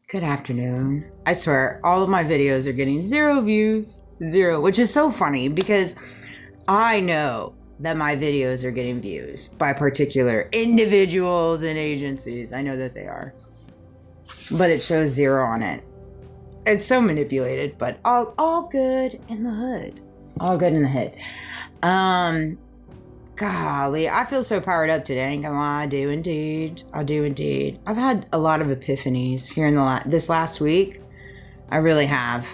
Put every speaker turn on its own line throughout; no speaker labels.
Good afternoon. I swear, all of my videos are getting 0 views. 0, which is so funny because I know that my videos are getting views by particular individuals and agencies. I know that they are. But it shows 0 on it. It's so manipulated, but all good in the hood. All good in the hood. Golly, I feel so powered up today. Ain't gonna lie, I do indeed. I've had a lot of epiphanies here in this last week. I really have.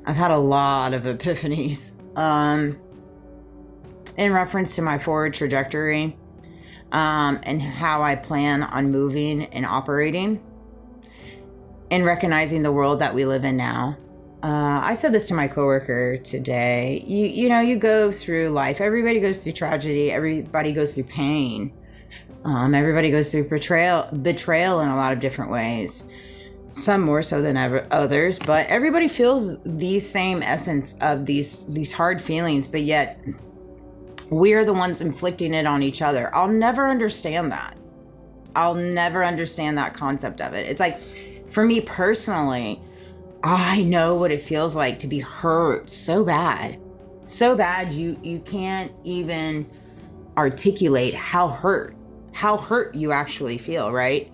I've had a lot of epiphanies. In reference to my forward trajectory, and how I plan on moving and operating, and recognizing the world that we live in now. I said this to my coworker today. You go through life. Everybody goes through tragedy. Everybody goes through pain. Everybody goes through betrayal in a lot of different ways. Some more so than others, but everybody feels the same essence of these hard feelings, but yet we are the ones inflicting it on each other. I'll never understand that. I'll never understand that concept of it. It's like, for me personally, I know what it feels like to be hurt so bad you can't even articulate how hurt you actually feel, right?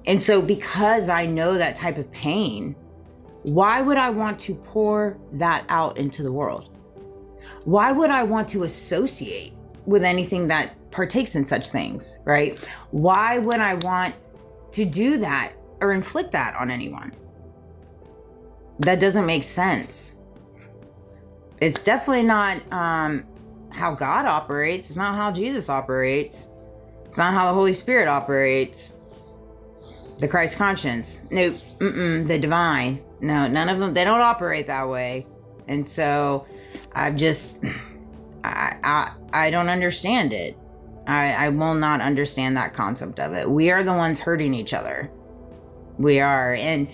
And so because I know that type of pain, why would I want to pour that out into the world? Why would I want to associate with anything that partakes in such things, right? Why would I want to do that or inflict that on anyone? That doesn't make sense. It's definitely not how God operates. It's not how Jesus operates. It's not how the Holy Spirit operates. The Christ conscience. Nope. The divine. No, none of them. They don't operate that way. And so I don't understand it. I will not understand that concept of it. We are the ones hurting each other. We are. And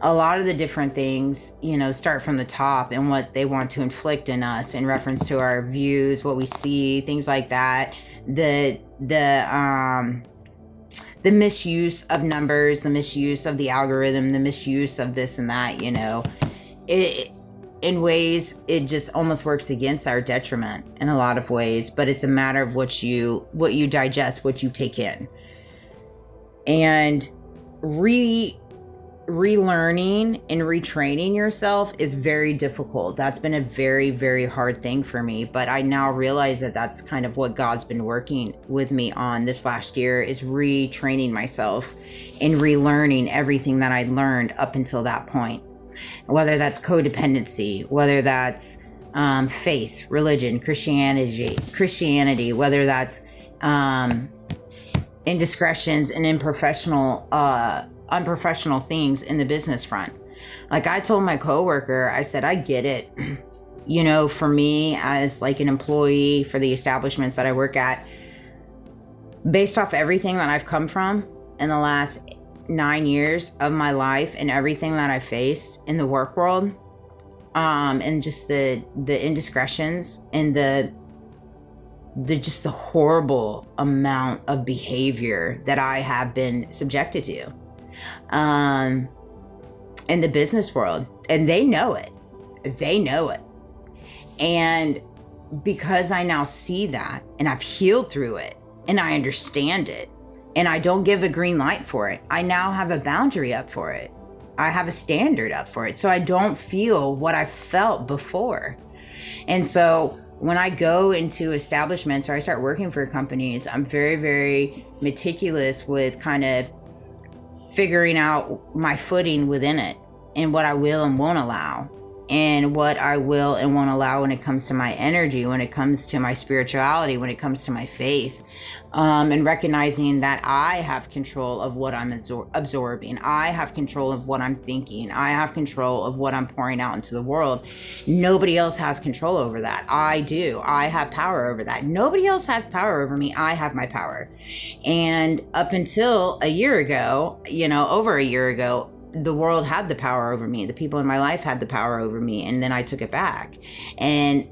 a lot of the different things, start from the top and what they want to inflict in us in reference to our views, what we see, things like that. The misuse of numbers, the misuse of the algorithm, the misuse of this and that, in ways, it just almost works against our detriment in a lot of ways, but it's a matter of what you digest, what you take in. And relearning and retraining yourself is very difficult. That's been a very, very hard thing for me, but I now realize that that's kind of what God's been working with me on this last year, is retraining myself and relearning everything that I learned up until that point. Whether that's codependency, whether that's faith, religion, Christianity, whether that's indiscretions and unprofessional things in the business front. Like I told my coworker, I said, I get it. For me as like an employee for the establishments that I work at, based off everything that I've come from in the last 9 years of my life and everything that I faced in the work world, and just the indiscretions and the horrible amount of behavior that I have been subjected to in the business world, and they know it. And because I now see that and I've healed through it and I understand it and I don't give a green light for it, I now have a boundary up for it. I have a standard up for it. So I don't feel what I felt before. And so when I go into establishments or I start working for companies, I'm very, very meticulous with kind of figuring out my footing within it and what I will and won't allow, and what I will and won't allow when it comes to my energy, when it comes to my spirituality, when it comes to my faith, and recognizing that I have control of what I'm absorbing. I have control of what I'm thinking. I have control of what I'm pouring out into the world. Nobody else has control over that. I do. I have power over that. Nobody else has power over me. I have my power. And up until a year ago, over a year ago, the world had the power over me. The people in my life had the power over me. And then I took it back. And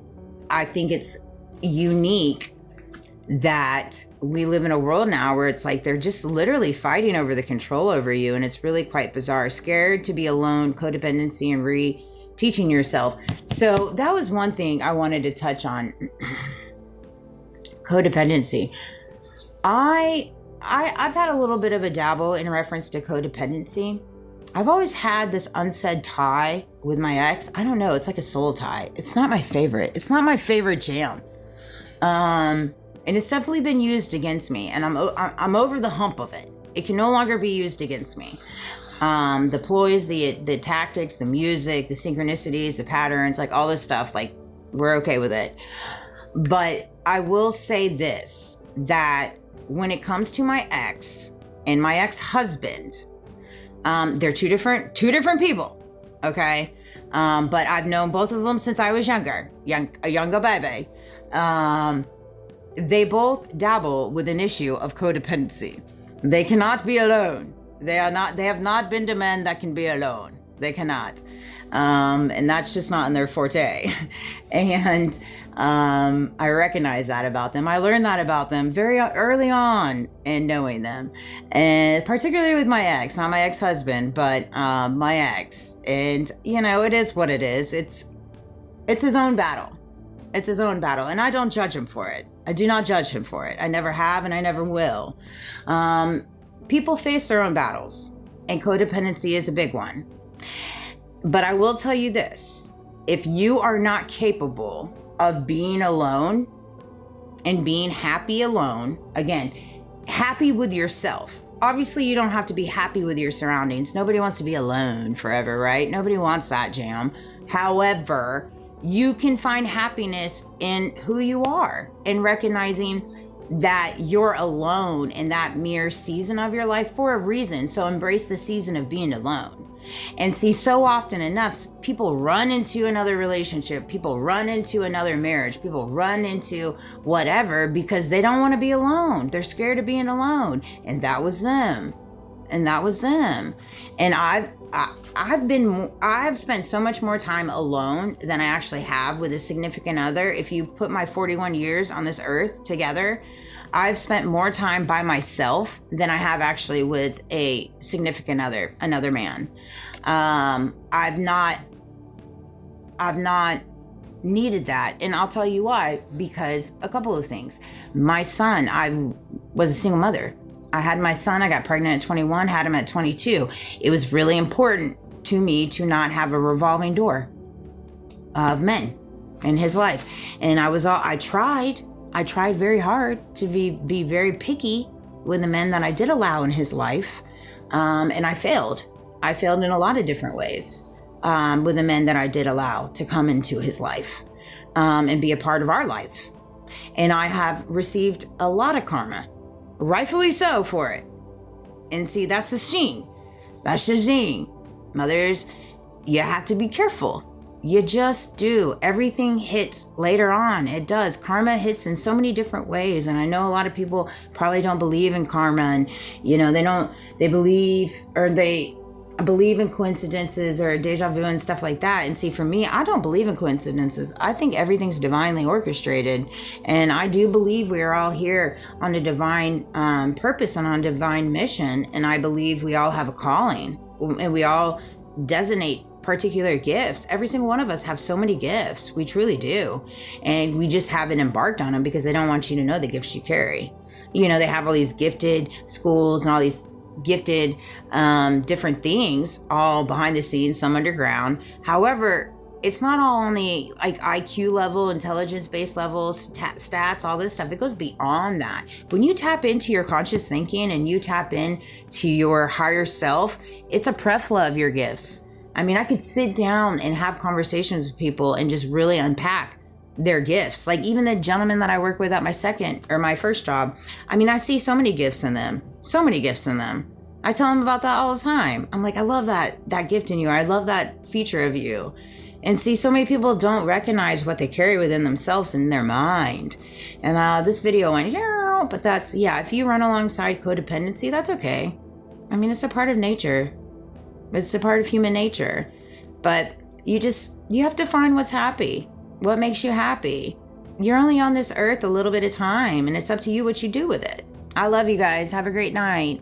I think it's unique that we live in a world now where it's like they're just literally fighting over the control over you, and it's really quite bizarre. Scared to be alone, codependency, and teaching yourself. So that was one thing I wanted to touch on. Codependency. I've had a little bit of a dabble in reference to codependency. I've always had this unsaid tie with my ex. I don't know. It's like a soul tie. It's not my favorite. It's not my favorite jam. And it's definitely been used against me, and I'm over the hump of it. It can no longer be used against me. The ploys, the tactics, the music, the synchronicities, the patterns, like all this stuff, like we're okay with it. But I will say this, that when it comes to my ex and my ex-husband, they're two different people, okay? But I've known both of them since I was a younger baby. They both dabble with an issue of codependency. They cannot be alone. They have not been to men that can be alone. They cannot. And that's just not in their forte. And I recognize that about them. I learned that about them very early on in knowing them. And particularly with my ex, not my ex-husband, but my ex. And, it is what it is. It's his own battle. It's his own battle. And I don't judge him for it. I do not judge him for it. I never have, and I never will. People face their own battles, and codependency is a big one. But I will tell you this. If you are not capable of being alone and being happy alone, again, happy with yourself. Obviously, you don't have to be happy with your surroundings. Nobody wants to be alone forever, right? Nobody wants that jam. However, you can find happiness in who you are and recognizing that you're alone in that mere season of your life for a reason. So embrace the season of being alone. And see, so often enough, people run into another relationship, people run into another marriage, people run into whatever because they don't want to be alone. They're scared of being alone. And that was them. And I've spent so much more time alone than I actually have with a significant other. If you put my 41 years on this earth together, I've spent more time by myself than I have actually with a significant other, another man. I've not needed that. And I'll tell you why, because a couple of things. My son, I was a single mother. I had my son, I got pregnant at 21, had him at 22. It was really important to me to not have a revolving door of men in his life. And I tried very hard to be very picky with the men that I did allow in his life. And I failed. I failed in a lot of different ways with the men that I did allow to come into his life and be a part of our life. And I have received a lot of karma. Rightfully so for it. And see, that's the thing. That's the thing. Mothers, you have to be careful. You just do. Everything hits later on. It does. Karma hits in so many different ways. And I know a lot of people probably don't believe in karma, and they believe in coincidences or deja vu and stuff like that. And see, for me, I don't believe in coincidences. I think everything's divinely orchestrated. And I do believe we are all here on a divine purpose and on a divine mission. And I believe we all have a calling, and we all designate particular gifts. Every single one of us have so many gifts. We truly do. And we just haven't embarked on them because they don't want you to know the gifts you carry. They have all these gifted schools and all these gifted different things all behind the scenes, some underground. However, it's not all only like IQ level, intelligence-based levels, stats, all this stuff. It goes beyond that. When you tap into your conscious thinking and you tap into your higher self, it's a prefla of your gifts. I mean, I could sit down and have conversations with people and just really unpack their gifts. Like even the gentleman that I work with at my first job, I mean, I see so many gifts in them. So many gifts in them. I tell them about that all the time. I'm like, I love that gift in you. I love that feature of you. And see, so many people don't recognize what they carry within themselves and in their mind. And this video went, yeah, but if you run alongside codependency, that's okay. I mean, it's a part of nature. It's a part of human nature. But you have to find what's happy. What makes you happy? you're only on this earth a little bit of time, and it's up to you what you do with it. I love you guys. Have a great night.